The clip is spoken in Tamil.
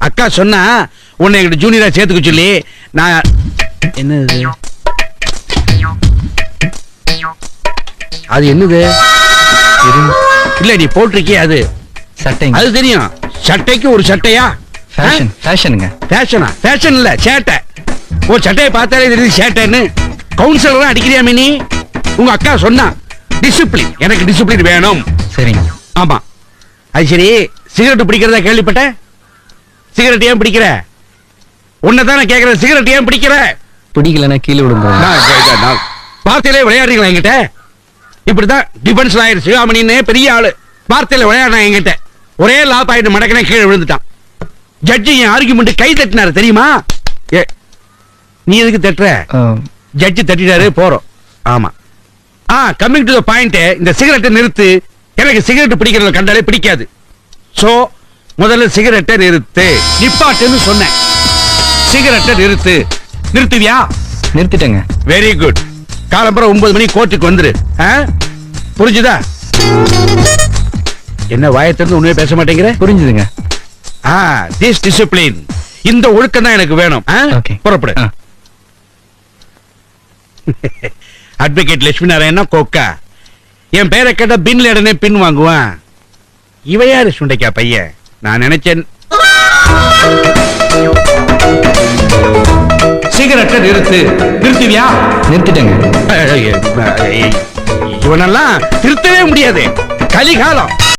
அக்கா சொன்னா உன்னை எங்கிட்ட ஜூனியரா சேர்த்துக்க சொல்லி நான் என்னது அது என்னது இல்ல நீ போட்டிருக்கிய அது சட்டை அது தெரியும். சட்டைக்கு ஒரு சட்டையா? ஃபேஷனுங்க. ஃபேஷனா? ஃபேஷன் இல்ல சேட்டை. ஓ சட்டையை பார்த்தாலே தெரியுது சேட்டைன்னு. Councillor அடிக்கிறியா mini? உங்க அக்கா சொன்னா டிசிப்ளின், எனக்கு டிசிப்ளின் வேணும். சரிங்க. ஆமா அது சரி. சிகரெட் பிடிக்கிறதா கேள்விப்பட்ட? சிகரெட் ஏன் பிடிக்கிற? உன்னதான கேக்குற, சிகரெட் ஏன் பிடிக்கிற? பிடிக்கலன்னா கீழே விடுங்க. வார்த்தையிலே விளையாடுறீங்களா என்கிட்ட? இப்படிதான் டிஃபென்ஸ் லாயர் சிகாமணின்னு பெரிய ஆளு வார்த்தையில விளையாடுனா என்கிட்ட. ஒரே லா பாயிண்ட் மடக்கினா கீழே விழுந்துட்டான். ஜட்ஜி என் ஆர்குமெண்ட் கை தட்டினாரு தெரியுமா? நீ எதுக்கு தட்டுற? ஜட்ஜி தட்டிட்டாரு போறோம். ஆமா கம்மிங் டு தி பாயிண்ட். இந்த சிகரெட்டை நிறுத்து. எனக்கு சிகரெட் பிடிக்கிறத கண்டாலே பிடிக்காது. சோ முதல்ல சிகரெட்டை நிறுத்து. நிப்பாட்டுன்னு சொன்னேன். சிகரெட்டை நிறுத்து. நிறுத்துவியா? நிறுத்திட்டேங்க. Very good. காலம்பரம் 9 மணி கோர்ட்டுக்கு வந்துரு. புரிஞ்சுதா? என்ன வாயத்திலிருந்து ஒண்ணுமே பேச மாட்டேங்கிற? புரிஞ்சுதுங்க. திஸ் டிசிப்ளின், இந்த ஒழுக்கம் தான் எனக்கு வேணும். புறப்படு. அட்வொகேட் லட்சுமி நாராயணா கோக்கா. என் பேரை கேட்ட பின்ல உடனே பின் வாங்குவான். இவ யாரு சுண்டைக்கா பையன்? நான் நினைச்சேன். சிகரெட்டை நிறுத்து. நிறுத்துவியா? நிறுத்திட்டேங்க. இவனெல்லாம் திருத்தவே முடியாது. கலிகாலம்.